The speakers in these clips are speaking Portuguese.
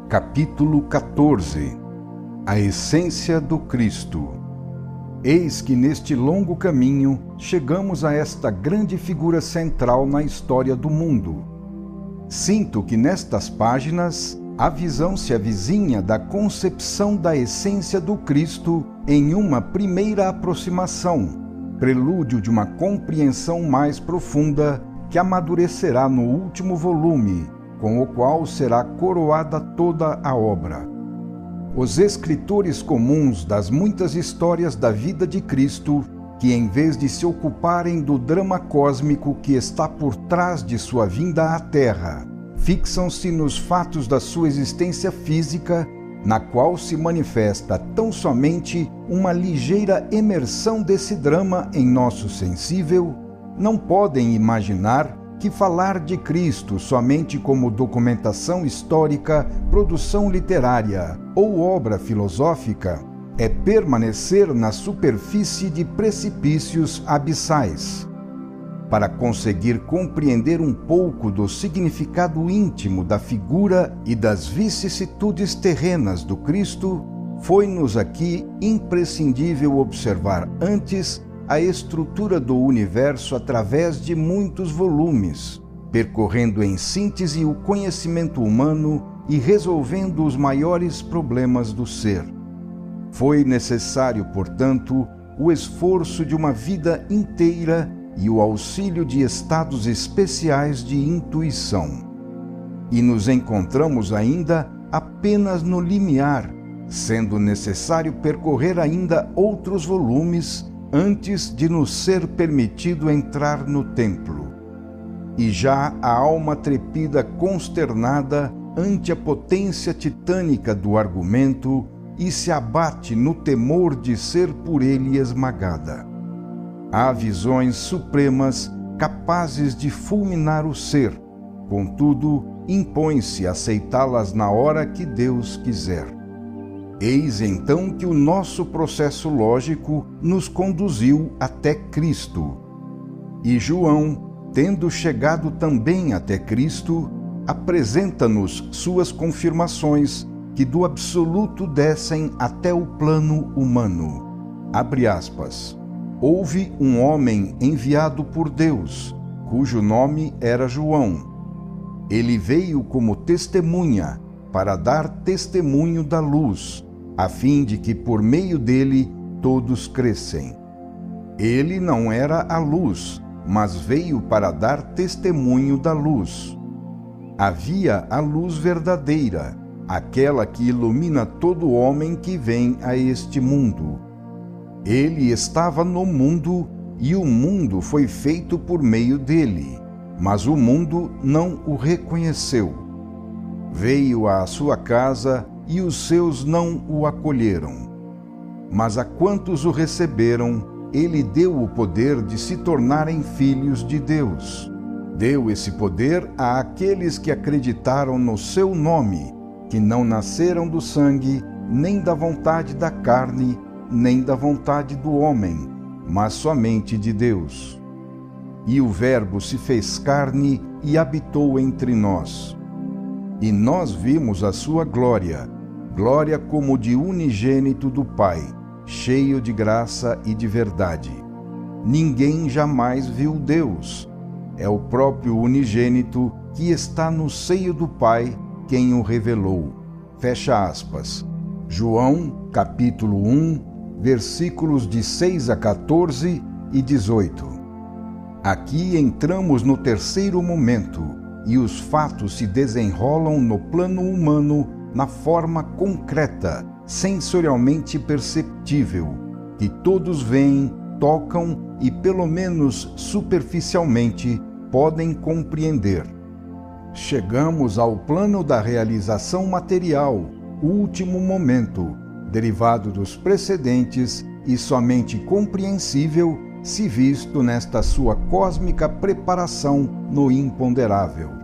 Capítulo 14. A essência do Cristo. Eis que neste longo caminho chegamos a esta grande figura central na história do mundo. Sinto que nestas páginas a visão se avizinha da concepção da essência do Cristo em uma primeira aproximação, prelúdio de uma compreensão mais profunda que amadurecerá no último volume, com o qual será coroada toda a obra. Os escritores comuns das muitas histórias da vida de Cristo, que em vez de se ocuparem do drama cósmico que está por trás de sua vinda à Terra, fixam-se nos fatos da sua existência física, na qual se manifesta tão somente uma ligeira imersão desse drama em nosso sensível, não podem imaginar que falar de Cristo somente como documentação histórica, produção literária ou obra filosófica é permanecer na superfície de precipícios abissais. Para conseguir compreender um pouco do significado íntimo da figura e das vicissitudes terrenas do Cristo, foi-nos aqui imprescindível observar antes a estrutura do universo através de muitos volumes, percorrendo em síntese o conhecimento humano e resolvendo os maiores problemas do ser. Foi necessário, portanto, o esforço de uma vida inteira e o auxílio de estados especiais de intuição. E nos encontramos ainda apenas no limiar, sendo necessário percorrer ainda outros volumes antes de nos ser permitido entrar no templo. E já a alma trepida consternada ante a potência titânica do argumento e se abate no temor de ser por ele esmagada. Há visões supremas capazes de fulminar o ser, contudo, impõe-se aceitá-las na hora que Deus quiser. Eis então que o nosso processo lógico nos conduziu até Cristo. E João, tendo chegado também até Cristo, apresenta-nos suas confirmações que do absoluto descem até o plano humano. Abre aspas. Houve um homem enviado por Deus, cujo nome era João. Ele veio como testemunha, para dar testemunho da luz, a fim de que por meio dele todos crescem. Ele não era a luz, mas veio para dar testemunho da luz. Havia a luz verdadeira, aquela que ilumina todo homem que vem a este mundo. Ele estava no mundo, e o mundo foi feito por meio dele, mas o mundo não o reconheceu. Veio à sua casa, e os seus não o acolheram. Mas a quantos o receberam, ele deu o poder de se tornarem filhos de Deus. Deu esse poder àqueles que acreditaram no seu nome, que não nasceram do sangue, nem da vontade da carne, nem da vontade do homem, mas somente de Deus. E o Verbo se fez carne e habitou entre nós. E nós vimos a sua glória, glória como de unigênito do Pai, cheio de graça e de verdade. Ninguém jamais viu Deus. É o próprio unigênito que está no seio do Pai quem o revelou. Fecha aspas. João, capítulo 1, versículos de 6 a 14 e 18. Aqui entramos no terceiro momento, e os fatos se desenrolam no plano humano na forma concreta, sensorialmente perceptível, que todos veem, tocam e, pelo menos superficialmente, podem compreender. Chegamos ao plano da realização material, último momento, derivado dos precedentes e somente compreensível se visto nesta sua cósmica preparação no imponderável.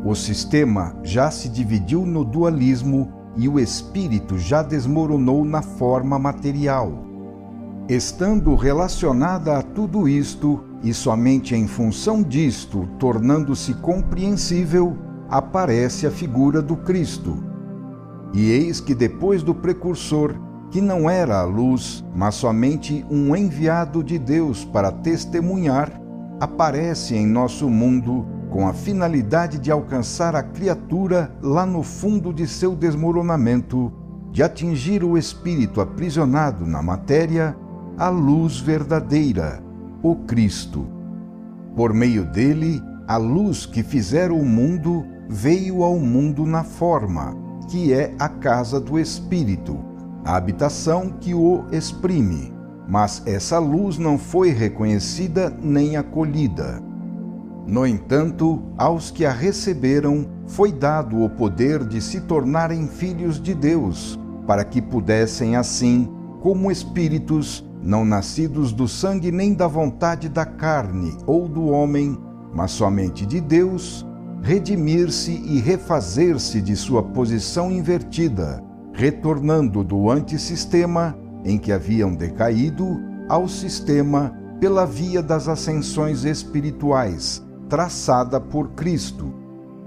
O sistema já se dividiu no dualismo e o espírito já desmoronou na forma material. Estando relacionada a tudo isto, e somente em função disto, tornando-se compreensível, aparece a figura do Cristo. E eis que depois do precursor, que não era a luz, mas somente um enviado de Deus para testemunhar, aparece em nosso mundo com a finalidade de alcançar a criatura lá no fundo de seu desmoronamento, de atingir o espírito aprisionado na matéria, a luz verdadeira, o Cristo. Por meio dele, a luz que fizera o mundo veio ao mundo na forma, que é a casa do Espírito, a habitação que o exprime, mas essa luz não foi reconhecida nem acolhida. No entanto, aos que a receberam, foi dado o poder de se tornarem filhos de Deus, para que pudessem assim, como espíritos, não nascidos do sangue nem da vontade da carne ou do homem, mas somente de Deus, redimir-se e refazer-se de sua posição invertida, retornando do antissistema em que haviam decaído ao sistema pela via das ascensões espirituais, traçada por Cristo.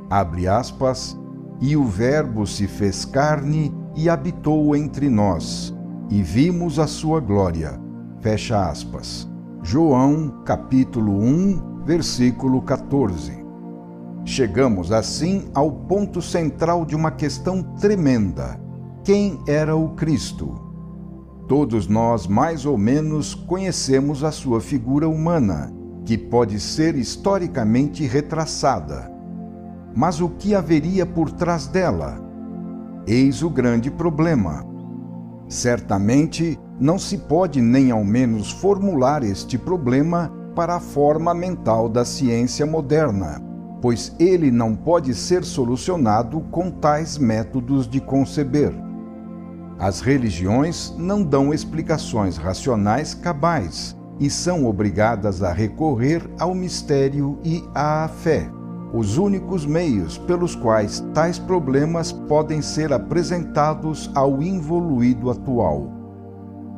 Abre aspas, e o Verbo se fez carne e habitou entre nós, e vimos a sua glória. Fecha aspas. João, capítulo 1, versículo 14. Chegamos assim ao ponto central de uma questão tremenda. Quem era o Cristo? Todos nós, mais ou menos, conhecemos a sua figura humana, que pode ser historicamente retraçada. Mas o que haveria por trás dela? Eis o grande problema. Certamente, não se pode nem ao menos formular este problema para a forma mental da ciência moderna, pois ele não pode ser solucionado com tais métodos de conceber. As religiões não dão explicações racionais cabais e são obrigadas a recorrer ao mistério e à fé, os únicos meios pelos quais tais problemas podem ser apresentados ao involuído atual.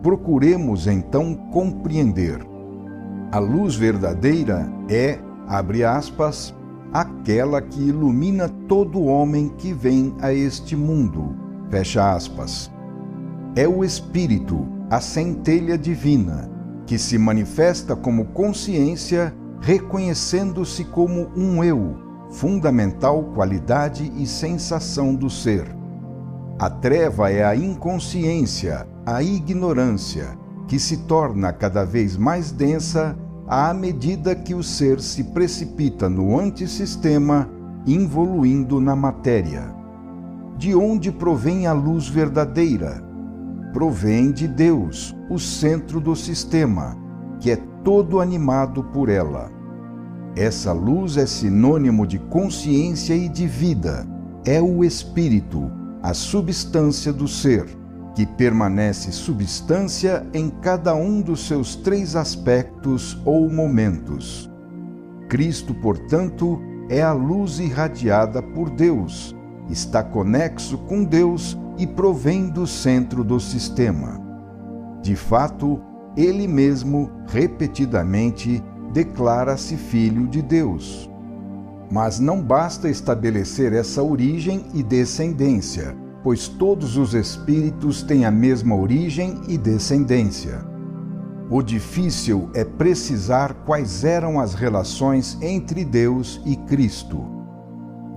Procuremos então compreender. A luz verdadeira é, abre aspas, aquela que ilumina todo homem que vem a este mundo, fecha aspas. É o Espírito, a centelha divina, que se manifesta como consciência, reconhecendo-se como um eu, fundamental qualidade e sensação do ser. A treva é a inconsciência, a ignorância, que se torna cada vez mais densa à medida que o ser se precipita no antissistema, involuindo na matéria. De onde provém a luz verdadeira? Provém de Deus, o centro do sistema, que é todo animado por ela. Essa luz é sinônimo de consciência e de vida. É o Espírito, a substância do ser, que permanece substância em cada um dos seus três aspectos ou momentos. Cristo, portanto, é a luz irradiada por Deus, está conexo com Deus e provém do centro do sistema. De fato, ele mesmo, repetidamente, declara-se filho de Deus. Mas não basta estabelecer essa origem e descendência, pois todos os espíritos têm a mesma origem e descendência. O difícil é precisar quais eram as relações entre Deus e Cristo.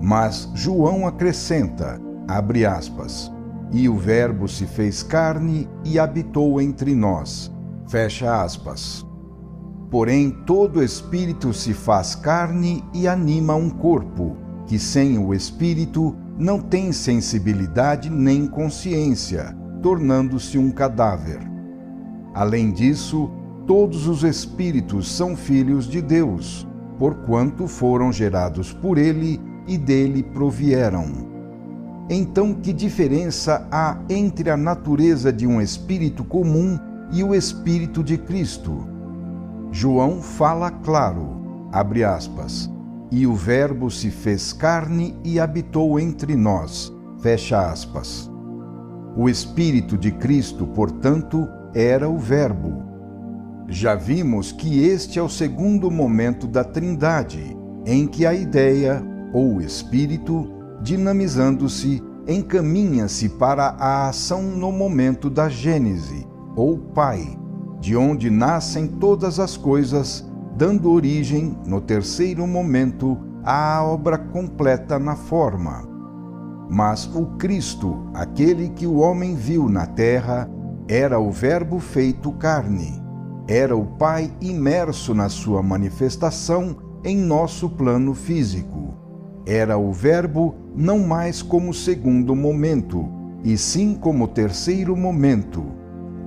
Mas João acrescenta, abre aspas, e o Verbo se fez carne e habitou entre nós, fecha aspas. Porém, todo espírito se faz carne e anima um corpo, que sem o espírito não tem sensibilidade nem consciência, tornando-se um cadáver. Além disso, todos os espíritos são filhos de Deus, porquanto foram gerados por ele e dele provieram. Então, que diferença há entre a natureza de um espírito comum e o espírito de Cristo? João fala claro, abre aspas, e o Verbo se fez carne e habitou entre nós, fecha aspas. O Espírito de Cristo, portanto, era o Verbo. Já vimos que este é o segundo momento da Trindade, em que a ideia, ou Espírito, dinamizando-se, encaminha-se para a ação no momento da Gênese, ou Pai, de onde nascem todas as coisas, dando origem, no terceiro momento, à obra completa na forma. Mas o Cristo, aquele que o homem viu na terra, era o Verbo feito carne, era o Pai imerso na sua manifestação em nosso plano físico. Era o Verbo não mais como segundo momento, e sim como terceiro momento.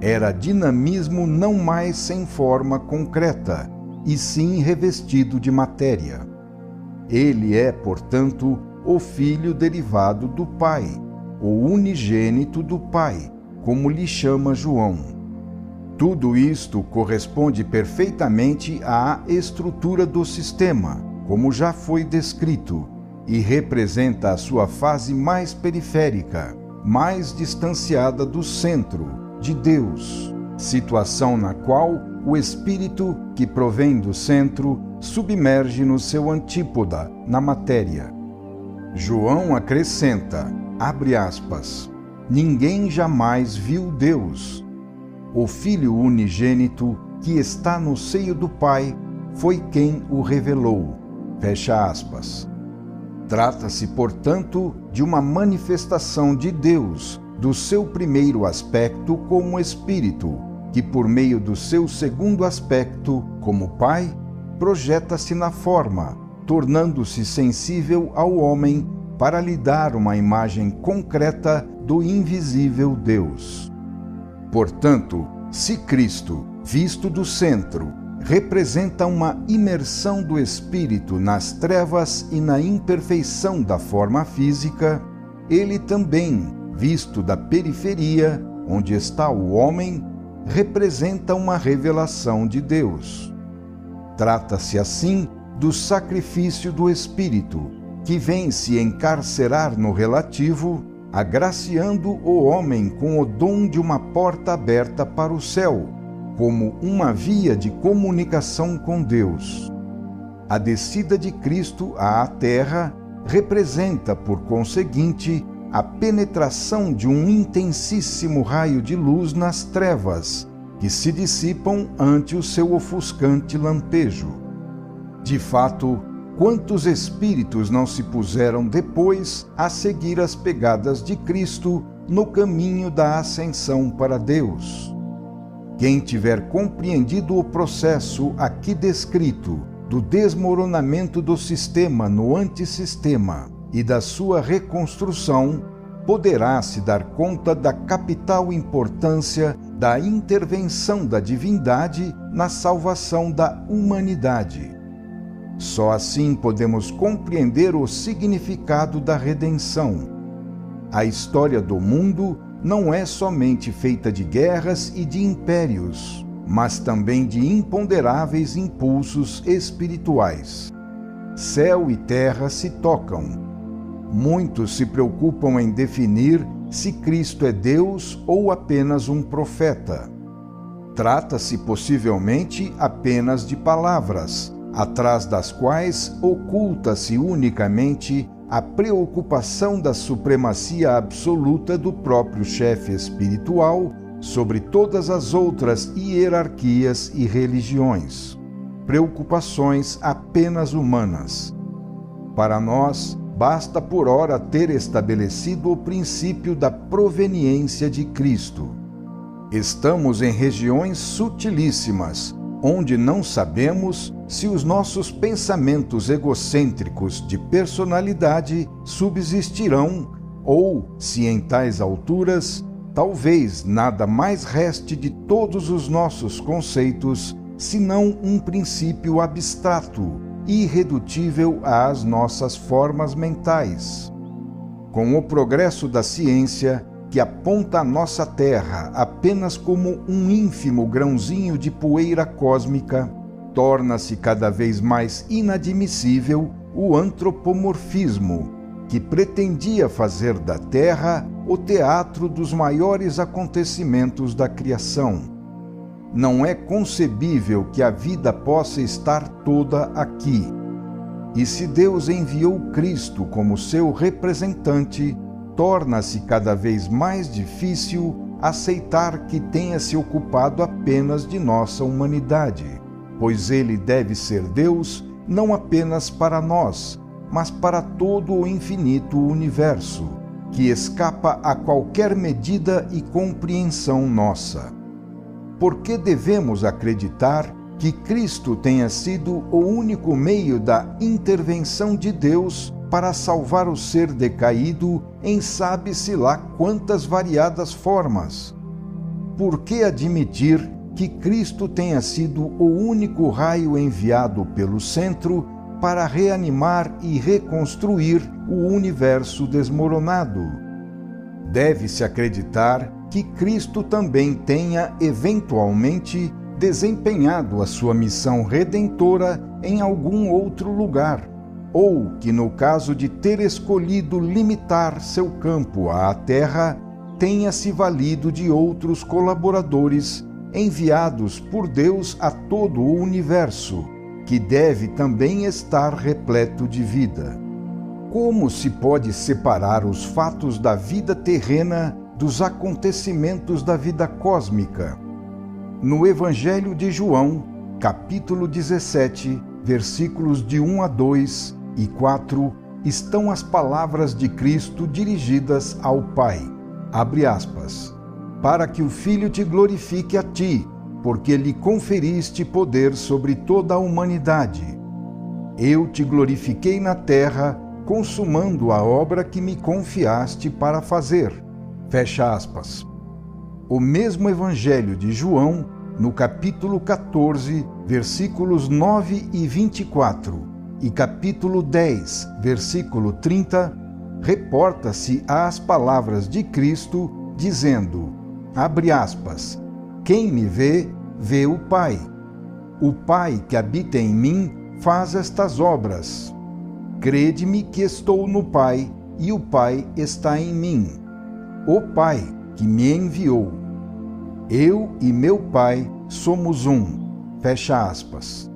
Era dinamismo não mais sem forma concreta, e sim revestido de matéria. Ele é, portanto, o Filho derivado do Pai, o unigênito do Pai, como lhe chama João. Tudo isto corresponde perfeitamente à estrutura do sistema, como já foi descrito, e representa a sua fase mais periférica, mais distanciada do centro, de Deus, situação na qual o espírito que provém do centro submerge no seu antípoda, na matéria. João acrescenta, abre aspas, ninguém jamais viu Deus. O Filho unigênito que está no seio do Pai foi quem o revelou, fecha aspas. Trata-se, portanto, de uma manifestação de Deus, do seu primeiro aspecto como Espírito, que por meio do seu segundo aspecto, como Pai, projeta-se na forma, tornando-se sensível ao homem para lhe dar uma imagem concreta do invisível Deus. Portanto, se Cristo, visto do centro, representa uma imersão do Espírito nas trevas e na imperfeição da forma física, ele também, visto da periferia, onde está o homem, representa uma revelação de Deus. Trata-se, assim, do sacrifício do Espírito, que vem se encarcerar no relativo, agraciando o homem com o dom de uma porta aberta para o céu, como uma via de comunicação com Deus. A descida de Cristo à terra representa, por conseguinte, a penetração de um intensíssimo raio de luz nas trevas, que se dissipam ante o seu ofuscante lampejo. De fato, quantos espíritos não se puseram depois a seguir as pegadas de Cristo no caminho da ascensão para Deus? Quem tiver compreendido o processo aqui descrito do desmoronamento do sistema no antissistema e da sua reconstrução, poderá se dar conta da capital importância da intervenção da divindade na salvação da humanidade. Só assim podemos compreender o significado da redenção. A história do mundo não é somente feita de guerras e de impérios, mas também de imponderáveis impulsos espirituais. Céu e terra se tocam. Muitos se preocupam em definir se Cristo é Deus ou apenas um profeta. Trata-se possivelmente apenas de palavras, atrás das quais oculta-se unicamente a preocupação da supremacia absoluta do próprio chefe espiritual sobre todas as outras hierarquias e religiões. Preocupações apenas humanas. Para nós, basta por ora ter estabelecido o princípio da proveniência de Cristo. Estamos em regiões sutilíssimas, onde não sabemos se os nossos pensamentos egocêntricos de personalidade subsistirão ou, se em tais alturas, talvez nada mais reste de todos os nossos conceitos, senão um princípio abstrato, irredutível às nossas formas mentais. Com o progresso da ciência, que aponta a nossa Terra apenas como um ínfimo grãozinho de poeira cósmica, torna-se cada vez mais inadmissível o antropomorfismo, que pretendia fazer da Terra o teatro dos maiores acontecimentos da criação. Não é concebível que a vida possa estar toda aqui. E se Deus enviou Cristo como seu representante, torna-se cada vez mais difícil aceitar que tenha se ocupado apenas de nossa humanidade, pois ele deve ser Deus não apenas para nós, mas para todo o infinito universo, que escapa a qualquer medida e compreensão nossa. Por que devemos acreditar que Cristo tenha sido o único meio da intervenção de Deus para salvar o ser decaído em sabe-se lá quantas variadas formas? Por que admitir que Cristo tenha sido o único raio enviado pelo centro para reanimar e reconstruir o universo desmoronado? Deve-se acreditar que Cristo também tenha, eventualmente, desempenhado a sua missão redentora em algum outro lugar, ou que, no caso de ter escolhido limitar seu campo à Terra, tenha se valido de outros colaboradores enviados por Deus a todo o universo, que deve também estar repleto de vida. Como se pode separar os fatos da vida terrena dos acontecimentos da vida cósmica? No Evangelho de João, capítulo 17, versículos de 1 a 2 e 4, estão as palavras de Cristo dirigidas ao Pai. Abre aspas. Para que o Filho te glorifique a ti, porque lhe conferiste poder sobre toda a humanidade. Eu te glorifiquei na terra, consumando a obra que me confiaste para fazer. Fecha aspas. O mesmo Evangelho de João, no capítulo 14, versículos 9 e 24, e capítulo 10, versículo 30, reporta-se às palavras de Cristo, dizendo, abre aspas, quem me vê, vê o Pai. O Pai que habita em mim faz estas obras. Crede-me que estou no Pai e o Pai está em mim. O Pai que me enviou. Eu e meu Pai somos um. Fecha aspas.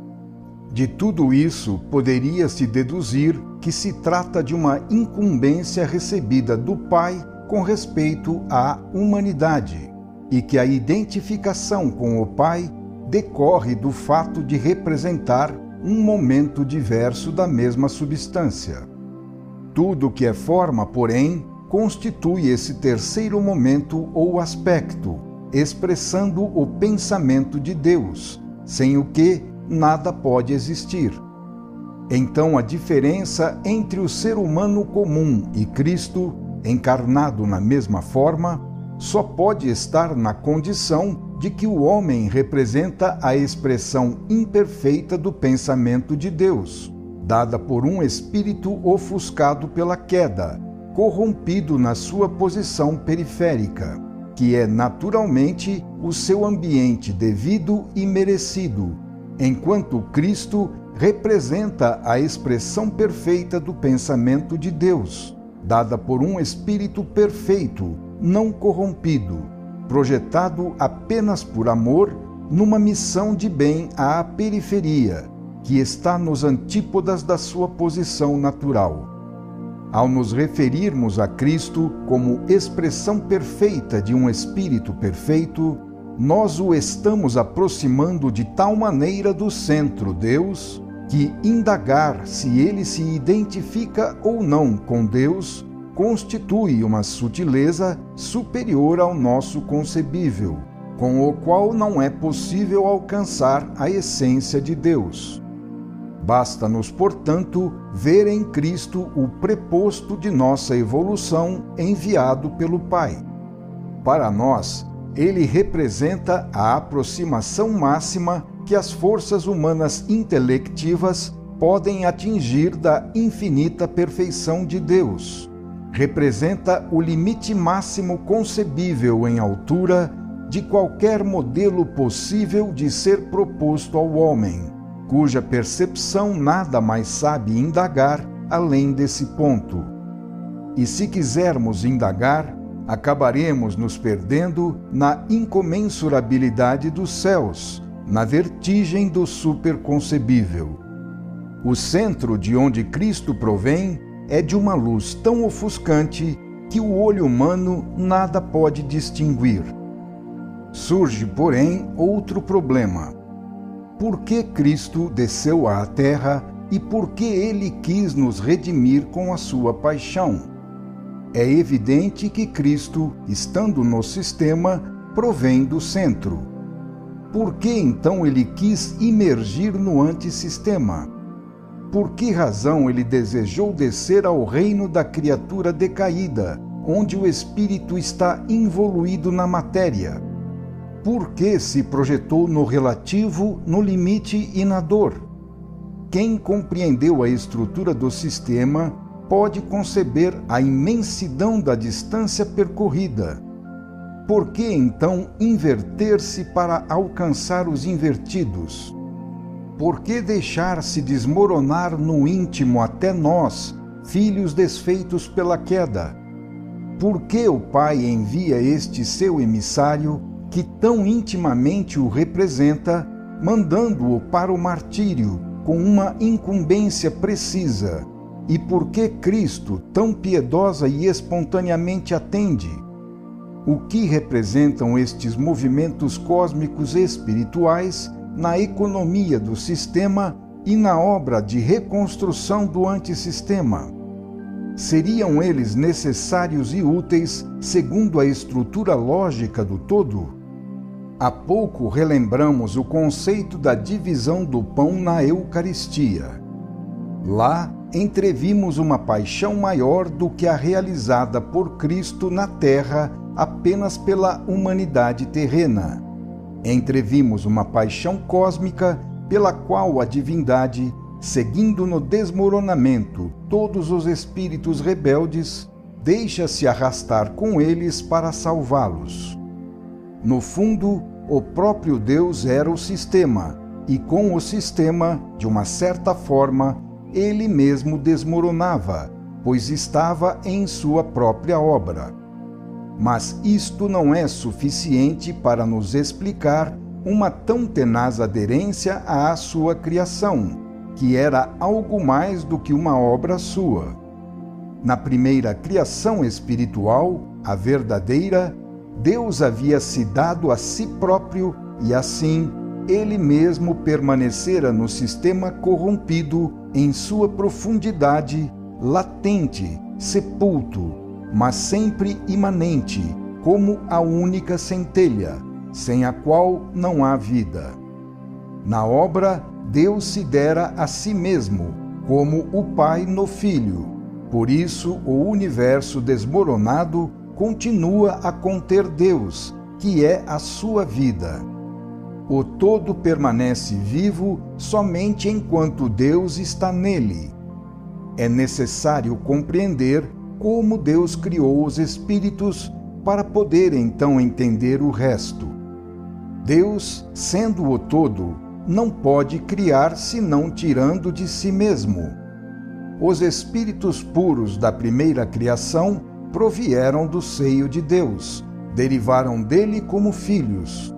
De tudo isso, poderia-se deduzir que se trata de uma incumbência recebida do Pai com respeito à humanidade, e que a identificação com o Pai decorre do fato de representar um momento diverso da mesma substância. Tudo que é forma, porém, constitui esse terceiro momento ou aspecto, expressando o pensamento de Deus, sem o que nada pode existir. Então a diferença entre o ser humano comum e Cristo, encarnado na mesma forma, só pode estar na condição de que o homem representa a expressão imperfeita do pensamento de Deus, dada por um espírito ofuscado pela queda, corrompido na sua posição periférica, que é naturalmente o seu ambiente devido e merecido, enquanto Cristo representa a expressão perfeita do pensamento de Deus, dada por um espírito perfeito, não corrompido, projetado apenas por amor, numa missão de bem à periferia, que está nos antípodas da sua posição natural. Ao nos referirmos a Cristo como expressão perfeita de um espírito perfeito, nós o estamos aproximando de tal maneira do centro Deus, que indagar se ele se identifica ou não com Deus constitui uma sutileza superior ao nosso concebível, com o qual não é possível alcançar a essência de Deus. Basta-nos, portanto, ver em Cristo o preposto de nossa evolução enviado pelo Pai. Para nós, ele representa a aproximação máxima que as forças humanas intelectivas podem atingir da infinita perfeição de Deus. Representa o limite máximo concebível em altura de qualquer modelo possível de ser proposto ao homem, cuja percepção nada mais sabe indagar além desse ponto. E se quisermos indagar, acabaremos nos perdendo na incomensurabilidade dos céus, na vertigem do superconcebível. O centro de onde Cristo provém é de uma luz tão ofuscante que o olho humano nada pode distinguir. Surge, porém, outro problema. Por que Cristo desceu à terra e por que ele quis nos redimir com a sua paixão? É evidente que Cristo, estando no sistema, provém do centro. Por que então ele quis imergir no antissistema? Por que razão ele desejou descer ao reino da criatura decaída, onde o espírito está involuído na matéria? Por que se projetou no relativo, no limite e na dor? Quem compreendeu a estrutura do sistema pode conceber a imensidão da distância percorrida. Por que então inverter-se para alcançar os invertidos? Por que deixar-se desmoronar no íntimo até nós, filhos desfeitos pela queda? Por que o Pai envia este seu emissário, que tão intimamente o representa, mandando-o para o martírio, com uma incumbência precisa? E por que Cristo tão piedosa e espontaneamente atende? O que representam estes movimentos cósmicos espirituais na economia do sistema e na obra de reconstrução do antissistema? Seriam eles necessários e úteis segundo a estrutura lógica do todo? Há pouco relembramos o conceito da divisão do pão na Eucaristia. Lá entrevimos uma paixão maior do que a realizada por Cristo na terra apenas pela humanidade terrena. Entrevimos uma paixão cósmica pela qual a divindade, seguindo no desmoronamento todos os espíritos rebeldes, deixa-se arrastar com eles para salvá-los. No fundo, o próprio Deus era o sistema, e com o sistema, de uma certa forma, ele mesmo desmoronava, pois estava em sua própria obra. Mas isto não é suficiente para nos explicar uma tão tenaz aderência à sua criação, que era algo mais do que uma obra sua. Na primeira criação espiritual, a verdadeira, Deus havia se dado a si próprio e, assim, ele mesmo permanecera no sistema corrompido em sua profundidade, latente, sepulto, mas sempre imanente, como a única centelha, sem a qual não há vida. Na obra, Deus se dera a si mesmo, como o Pai no Filho. Por isso, o universo desmoronado continua a conter Deus, que é a sua vida. O todo permanece vivo somente enquanto Deus está nele. É necessário compreender como Deus criou os espíritos para poder então entender o resto. Deus, sendo o todo, não pode criar senão tirando de si mesmo. Os espíritos puros da primeira criação provieram do seio de Deus, derivaram dele como filhos.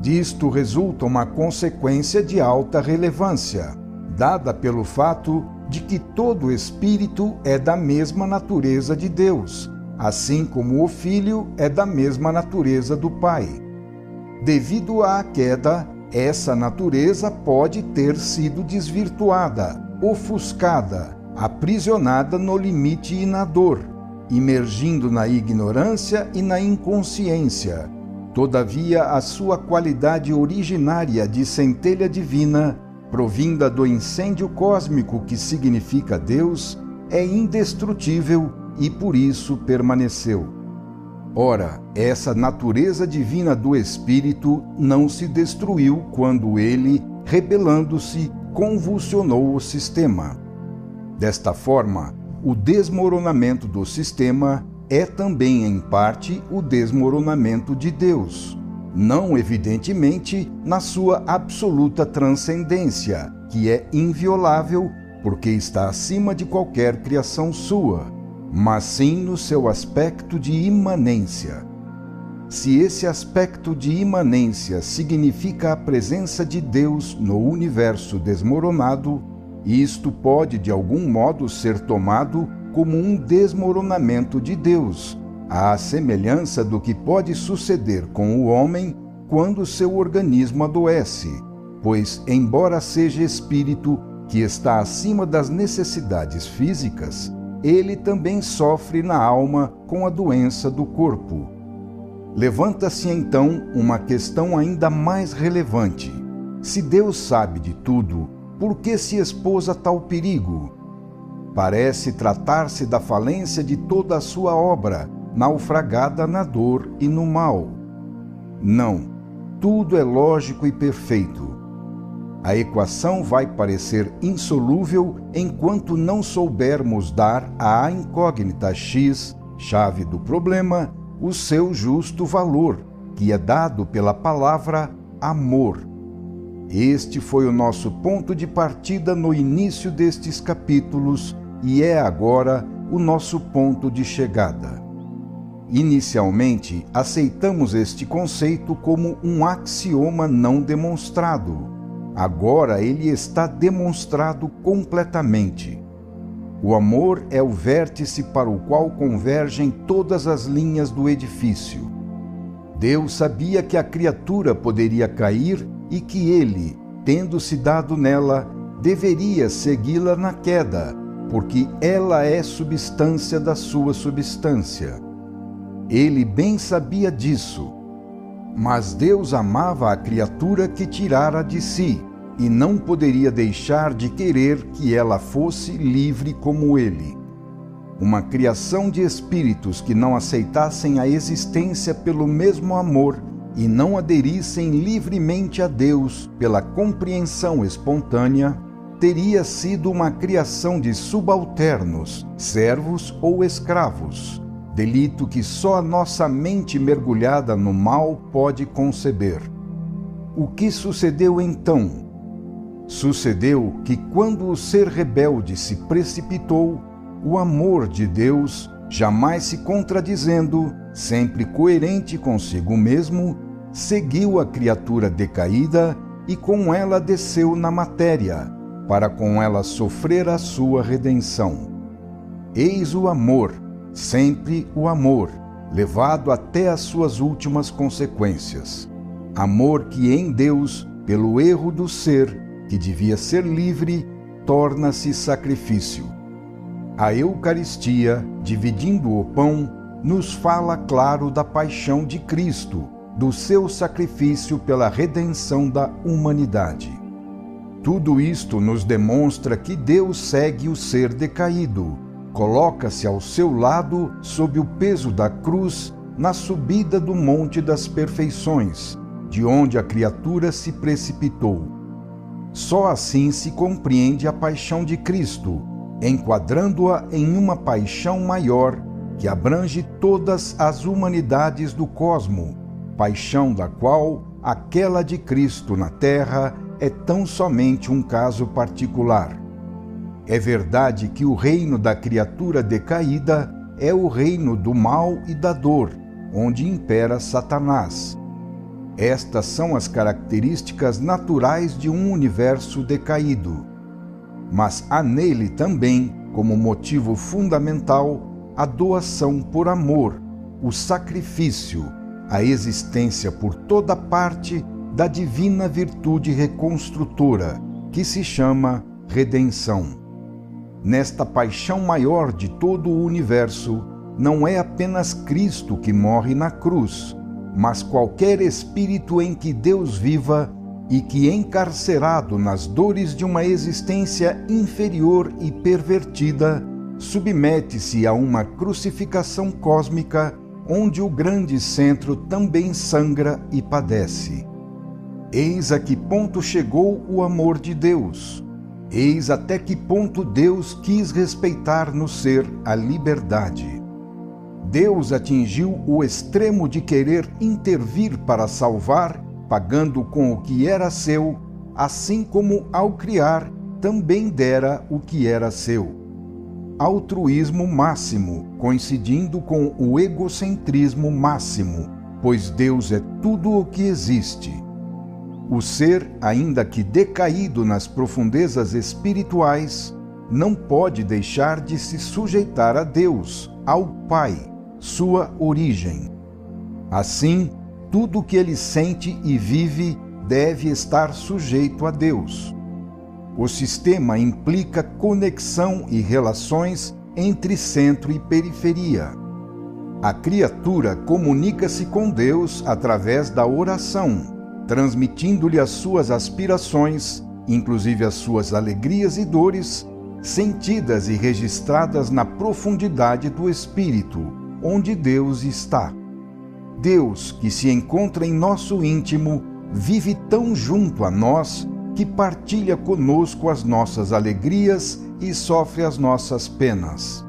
Disto resulta uma consequência de alta relevância, dada pelo fato de que todo espírito é da mesma natureza de Deus, assim como o Filho é da mesma natureza do Pai. Devido à queda, essa natureza pode ter sido desvirtuada, ofuscada, aprisionada no limite e na dor, imergindo na ignorância e na inconsciência. Todavia, a sua qualidade originária de centelha divina, provinda do incêndio cósmico que significa Deus, é indestrutível e por isso permaneceu. Ora, essa natureza divina do Espírito não se destruiu quando ele, rebelando-se, convulsionou o sistema. Desta forma, o desmoronamento do sistema é também, em parte, o desmoronamento de Deus. Não, evidentemente, na sua absoluta transcendência, que é inviolável porque está acima de qualquer criação sua, mas sim no seu aspecto de imanência. Se esse aspecto de imanência significa a presença de Deus no universo desmoronado, isto pode de algum modo ser tomado como um desmoronamento de Deus, à semelhança do que pode suceder com o homem quando seu organismo adoece, pois, embora seja espírito que está acima das necessidades físicas, ele também sofre na alma com a doença do corpo. Levanta-se então uma questão ainda mais relevante. Se Deus sabe de tudo, por que se expôs a tal perigo? Parece tratar-se da falência de toda a sua obra, naufragada na dor e no mal. Não, tudo é lógico e perfeito. A equação vai parecer insolúvel enquanto não soubermos dar à incógnita X, chave do problema, o seu justo valor, que é dado pela palavra amor. Este foi o nosso ponto de partida no início destes capítulos e é agora o nosso ponto de chegada. Inicialmente, aceitamos este conceito como um axioma não demonstrado. Agora ele está demonstrado completamente. O amor é o vértice para o qual convergem todas as linhas do edifício. Deus sabia que a criatura poderia cair e que ele, tendo-se dado nela, deveria segui-la na queda, porque ela é substância da sua substância. Ele bem sabia disso. Mas Deus amava a criatura que tirara de si, e não poderia deixar de querer que ela fosse livre como ele. Uma criação de espíritos que não aceitassem a existência pelo mesmo amor e não aderissem livremente a Deus pela compreensão espontânea, teria sido uma criação de subalternos, servos ou escravos, delito que só a nossa mente mergulhada no mal pode conceber. O que sucedeu então? Sucedeu que quando o ser rebelde se precipitou, o amor de Deus, jamais se contradizendo, sempre coerente consigo mesmo, seguiu a criatura decaída e com ela desceu na matéria, para com ela sofrer a sua redenção. Eis o amor, sempre o amor, levado até as suas últimas consequências. Amor que em Deus, pelo erro do ser, que devia ser livre, torna-se sacrifício. A Eucaristia, dividindo o pão, nos fala claro da paixão de Cristo, do seu sacrifício pela redenção da humanidade. Tudo isto nos demonstra que Deus segue o ser decaído, coloca-se ao seu lado sob o peso da cruz na subida do Monte das Perfeições, de onde a criatura se precipitou. Só assim se compreende a paixão de Cristo, enquadrando-a em uma paixão maior que abrange todas as humanidades do cosmo, paixão da qual aquela de Cristo na terra é tão somente um caso particular. É verdade que o reino da criatura decaída é o reino do mal e da dor, onde impera Satanás. Estas são as características naturais de um universo decaído. Mas há nele também, como motivo fundamental, a doação por amor, o sacrifício, a existência por toda parte da divina virtude reconstrutora, que se chama redenção. Nesta paixão maior de todo o universo, não é apenas Cristo que morre na cruz, mas qualquer espírito em que Deus viva e que, encarcerado nas dores de uma existência inferior e pervertida, submete-se a uma crucificação cósmica onde o grande centro também sangra e padece. Eis a que ponto chegou o amor de Deus. Eis até que ponto Deus quis respeitar no ser a liberdade. Deus atingiu o extremo de querer intervir para salvar, pagando com o que era seu, assim como ao criar também dera o que era seu. Altruísmo máximo, coincidindo com o egocentrismo máximo, pois Deus é tudo o que existe. O ser, ainda que decaído nas profundezas espirituais, não pode deixar de se sujeitar a Deus, ao Pai, sua origem. Assim, tudo o que ele sente e vive deve estar sujeito a Deus. O sistema implica conexão e relações entre centro e periferia. A criatura comunica-se com Deus através da oração, transmitindo-lhe as suas aspirações, inclusive as suas alegrias e dores, sentidas e registradas na profundidade do espírito, onde Deus está. Deus, que se encontra em nosso íntimo, vive tão junto a nós que partilha conosco as nossas alegrias e sofre as nossas penas.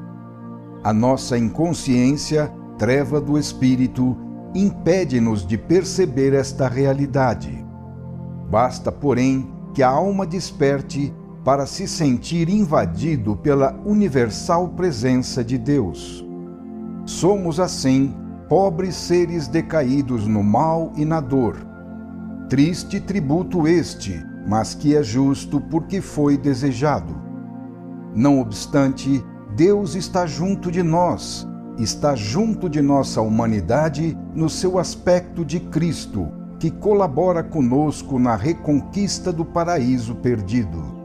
A nossa inconsciência, treva do espírito, impede-nos de perceber esta realidade. Basta, porém, que a alma desperte para se sentir invadido pela universal presença de Deus. Somos, assim, pobres seres decaídos no mal e na dor. Triste tributo este, mas que é justo porque foi desejado. Não obstante, Deus está junto de nós, está junto de nossa humanidade no seu aspecto de Cristo, que colabora conosco na reconquista do paraíso perdido.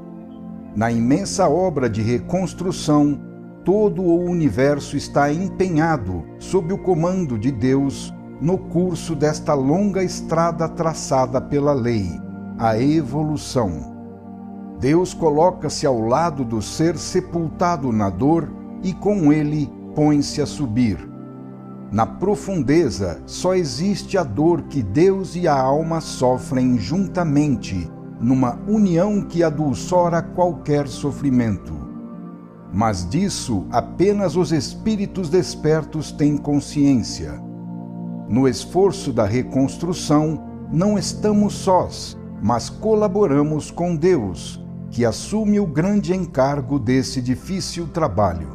Na imensa obra de reconstrução, todo o universo está empenhado, sob o comando de Deus, no curso desta longa estrada traçada pela lei, a evolução. Deus coloca-se ao lado do ser sepultado na dor e com ele põe-se a subir. Na profundeza só existe a dor que Deus e a alma sofrem juntamente, numa união que adulcora qualquer sofrimento. Mas disso apenas os espíritos despertos têm consciência. No esforço da reconstrução, não estamos sós, mas colaboramos com Deus, que assume o grande encargo desse difícil trabalho.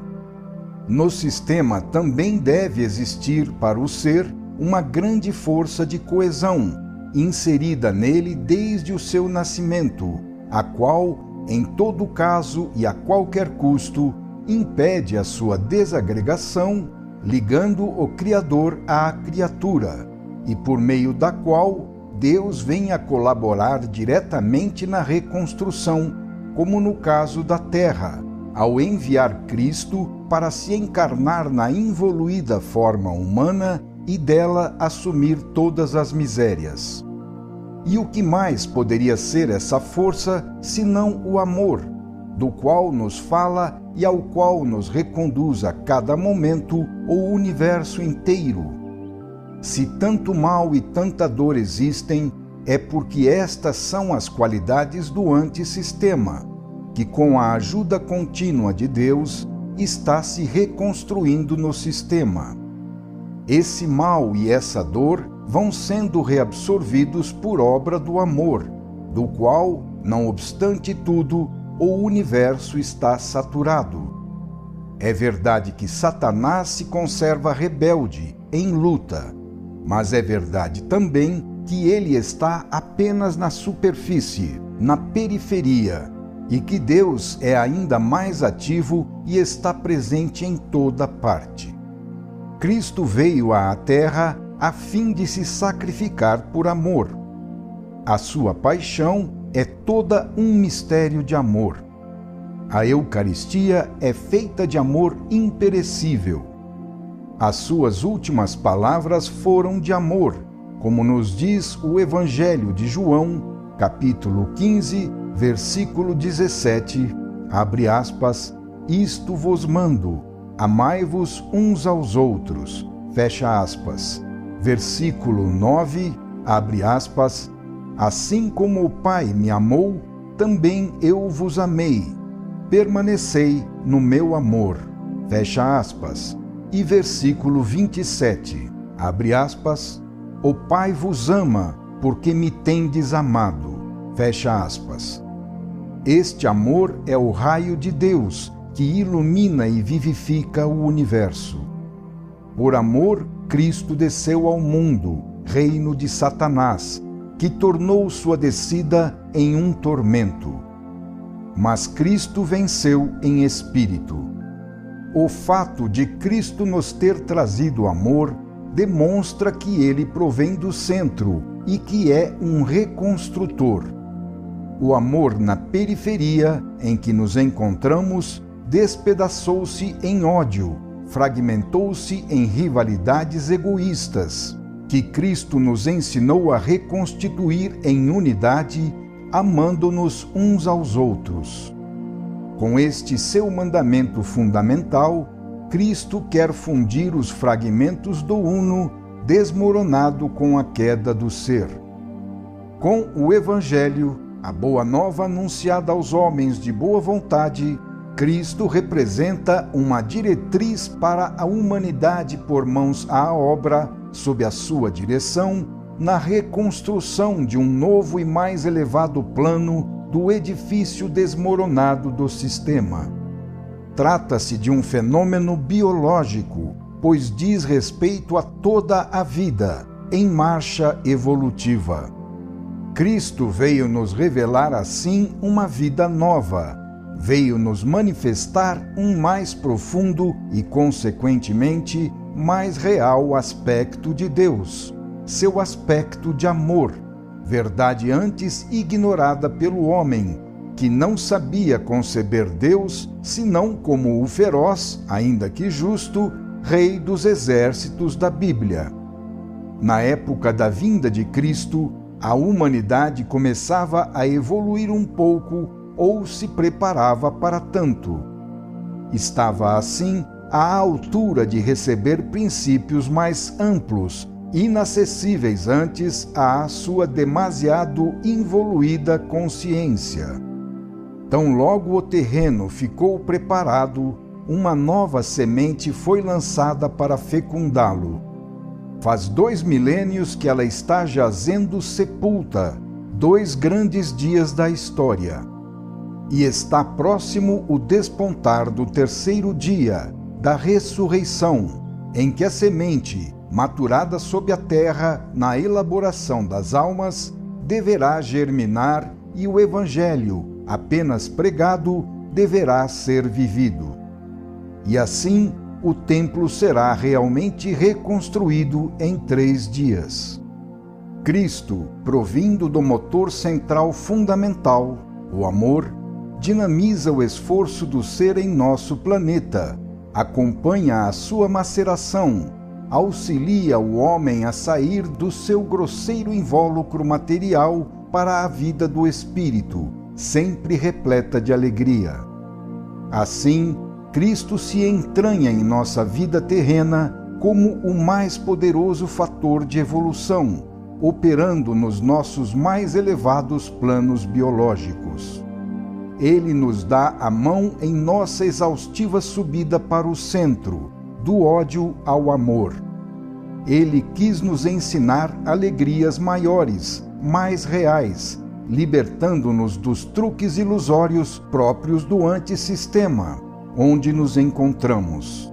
No sistema também deve existir para o ser uma grande força de coesão, inserida nele desde o seu nascimento, a qual, em todo caso e a qualquer custo, impede a sua desagregação, ligando o Criador à criatura, e por meio da qual Deus vem a colaborar diretamente na reconstrução, como no caso da Terra, ao enviar Cristo para se encarnar na involuída forma humana e dela assumir todas as misérias. E o que mais poderia ser essa força, senão o amor, do qual nos fala e ao qual nos reconduz a cada momento o universo inteiro? Se tanto mal e tanta dor existem, é porque estas são as qualidades do antissistema, que com a ajuda contínua de Deus está se reconstruindo no sistema. Esse mal e essa dor vão sendo reabsorvidos por obra do amor, do qual, não obstante tudo, o universo está saturado. É verdade que Satanás se conserva rebelde, em luta, mas é verdade também que ele está apenas na superfície, na periferia, e que Deus é ainda mais ativo e está presente em toda parte. Cristo veio à Terra a fim de se sacrificar por amor. A sua paixão é toda um mistério de amor. A Eucaristia é feita de amor imperecível. As suas últimas palavras foram de amor, como nos diz o Evangelho de João, capítulo 15, versículo 17, abre aspas, isto vos mando, amai-vos uns aos outros, fecha aspas. Versículo 9, abre aspas, assim como o Pai me amou, também eu vos amei, permanecei no meu amor, fecha aspas. E versículo 27, abre aspas, o Pai vos ama, porque me tendes amado, fecha aspas. Este amor é o raio de Deus, que ilumina e vivifica o universo. Por amor, Cristo desceu ao mundo, reino de Satanás, que tornou sua descida em um tormento. mas Cristo venceu em espírito. O fato de Cristo nos ter trazido amor demonstra que ele provém do centro e que é um reconstrutor. O amor na periferia em que nos encontramos despedaçou-se em ódio, fragmentou-se em rivalidades egoístas, que Cristo nos ensinou a reconstituir em unidade, amando-nos uns aos outros. Com este seu mandamento fundamental, Cristo quer fundir os fragmentos do uno desmoronado com a queda do ser. Com o Evangelho, a boa nova anunciada aos homens de boa vontade, Cristo representa uma diretriz para a humanidade por mãos à obra, sob a sua direção, na reconstrução de um novo e mais elevado plano do edifício desmoronado do sistema. Trata-se de um fenômeno biológico, pois diz respeito a toda a vida, em marcha evolutiva. Cristo veio nos revelar assim uma vida nova, veio nos manifestar um mais profundo e, consequentemente, mais real aspecto de Deus, seu aspecto de amor, verdade antes ignorada pelo homem, que não sabia conceber Deus senão como o feroz, ainda que justo, rei dos exércitos da Bíblia. Na época da vinda de Cristo, a humanidade começava a evoluir um pouco ou se preparava para tanto. Estava, assim, à altura de receber princípios mais amplos, inacessíveis antes à sua demasiado involuída consciência. Tão logo o terreno ficou preparado, uma nova semente foi lançada para fecundá-lo. Faz 2 milênios que ela está jazendo sepulta, 2 grandes dias da história. E está próximo o despontar do 3º dia, da ressurreição, em que a semente, maturada sob a terra na elaboração das almas, deverá germinar e o Evangelho, apenas pregado, deverá ser vivido. E assim, o templo será realmente reconstruído em 3 dias. Cristo, provindo do motor central fundamental, o amor, dinamiza o esforço do ser em nosso planeta, acompanha a sua maceração, auxilia o homem a sair do seu grosseiro invólucro material para a vida do espírito, sempre repleta de alegria. Assim, Cristo se entranha em nossa vida terrena como o mais poderoso fator de evolução, operando nos nossos mais elevados planos biológicos. Ele nos dá a mão em nossa exaustiva subida para o centro, do ódio ao amor. Ele quis nos ensinar alegrias maiores, mais reais, libertando-nos dos truques ilusórios próprios do antissistema, onde nos encontramos.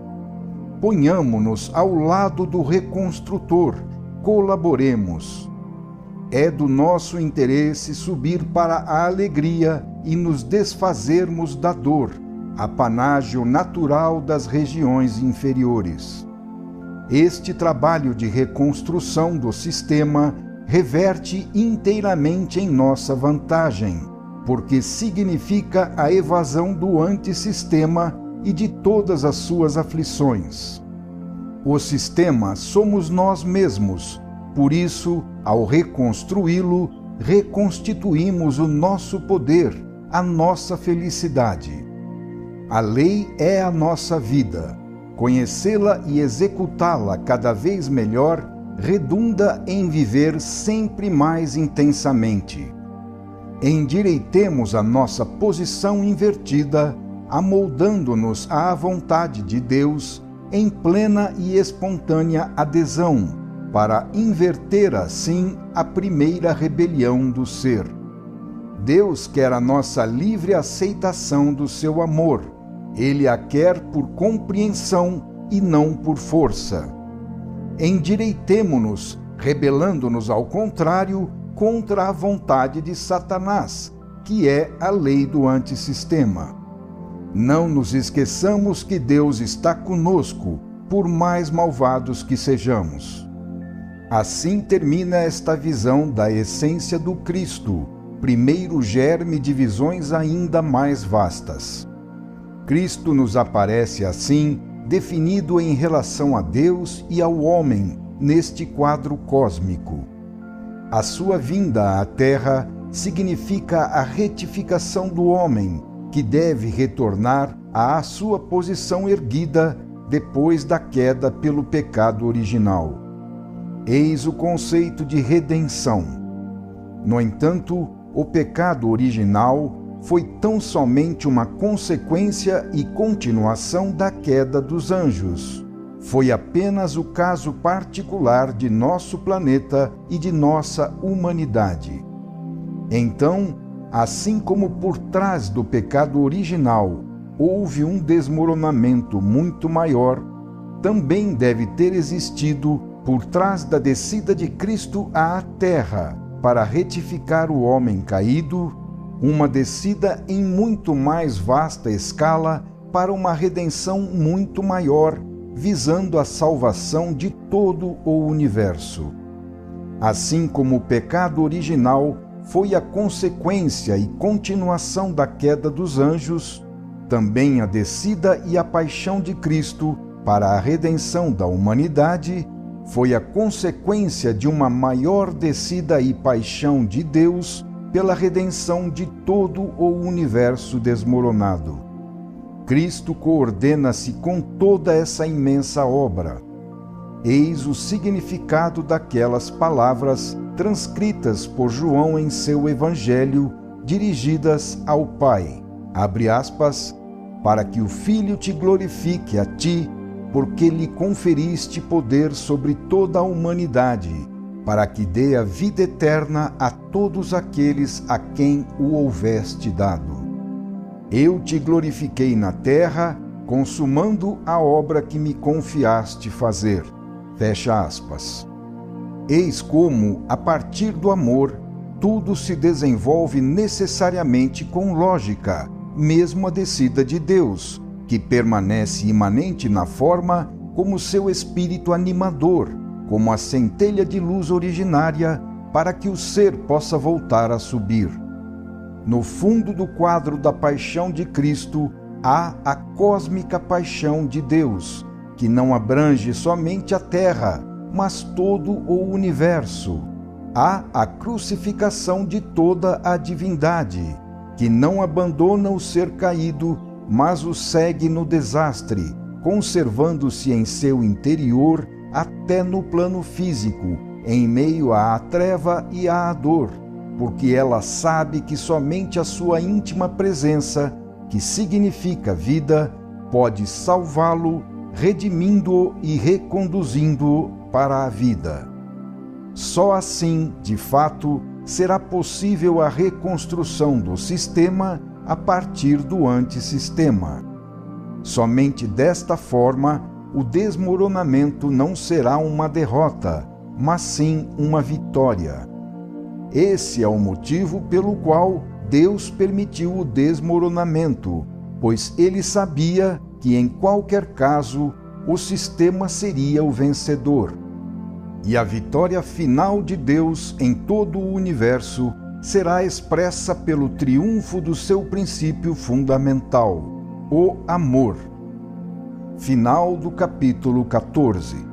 Ponhamo-nos ao lado do reconstrutor, colaboremos. É do nosso interesse subir para a alegria e nos desfazermos da dor, apanágio natural das regiões inferiores. Este trabalho de reconstrução do sistema reverte inteiramente em nossa vantagem, porque significa a evasão do antissistema e de todas as suas aflições. O sistema somos nós mesmos, por isso, ao reconstruí-lo, reconstituímos o nosso poder, a nossa felicidade. A lei é a nossa vida. Conhecê-la e executá-la cada vez melhor redunda em viver sempre mais intensamente. Endireitemos a nossa posição invertida, amoldando-nos à vontade de Deus em plena e espontânea adesão, para inverter assim a primeira rebelião do ser. Deus quer a nossa livre aceitação do seu amor. Ele a quer por compreensão e não por força. Endireitemo-nos, rebelando-nos ao contrário contra a vontade de Satanás, que é a lei do antissistema. Não nos esqueçamos que Deus está conosco, por mais malvados que sejamos. Assim termina esta visão da essência do Cristo, primeiro germe de visões ainda mais vastas. Cristo nos aparece assim, definido em relação a Deus e ao homem, neste quadro cósmico. A sua vinda à Terra significa a retificação do homem, que deve retornar à sua posição erguida depois da queda pelo pecado original. Eis o conceito de redenção. No entanto, o pecado original foi tão somente uma consequência e continuação da queda dos anjos. Foi apenas o caso particular de nosso planeta e de nossa humanidade. Então, assim como por trás do pecado original houve um desmoronamento muito maior, também deve ter existido, por trás da descida de Cristo à Terra, para retificar o homem caído, uma descida em muito mais vasta escala para uma redenção muito maior, visando a salvação de todo o universo. Assim como o pecado original foi a consequência e continuação da queda dos anjos, também a descida e a paixão de Cristo para a redenção da humanidade foi a consequência de uma maior descida e paixão de Deus pela redenção de todo o universo desmoronado. Cristo coordena-se com toda essa imensa obra. Eis o significado daquelas palavras transcritas por João em seu Evangelho, dirigidas ao Pai, abre aspas, para que o Filho te glorifique a ti, porque lhe conferiste poder sobre toda a humanidade, para que dê a vida eterna a todos aqueles a quem o houveste dado. Eu te glorifiquei na terra, consumando a obra que me confiaste fazer. Fecha aspas. Eis como, a partir do amor, tudo se desenvolve necessariamente com lógica, mesmo a descida de Deus, que permanece imanente na forma como seu espírito animador, como a centelha de luz originária, para que o ser possa voltar a subir. No fundo do quadro da paixão de Cristo, há a cósmica paixão de Deus, que não abrange somente a Terra, mas todo o universo. Há a crucificação de toda a divindade, que não abandona o ser caído, mas o segue no desastre, conservando-se em seu interior até no plano físico, em meio à treva e à dor, porque ela sabe que somente a sua íntima presença, que significa vida, pode salvá-lo, redimindo-o e reconduzindo-o para a vida. Só assim, de fato, será possível a reconstrução do sistema a partir do antissistema. Somente desta forma, o desmoronamento não será uma derrota, mas sim uma vitória. Esse é o motivo pelo qual Deus permitiu o desmoronamento, pois ele sabia que, em qualquer caso, o sistema seria o vencedor. E a vitória final de Deus em todo o universo será expressa pelo triunfo do seu princípio fundamental, o amor. Final do capítulo 14.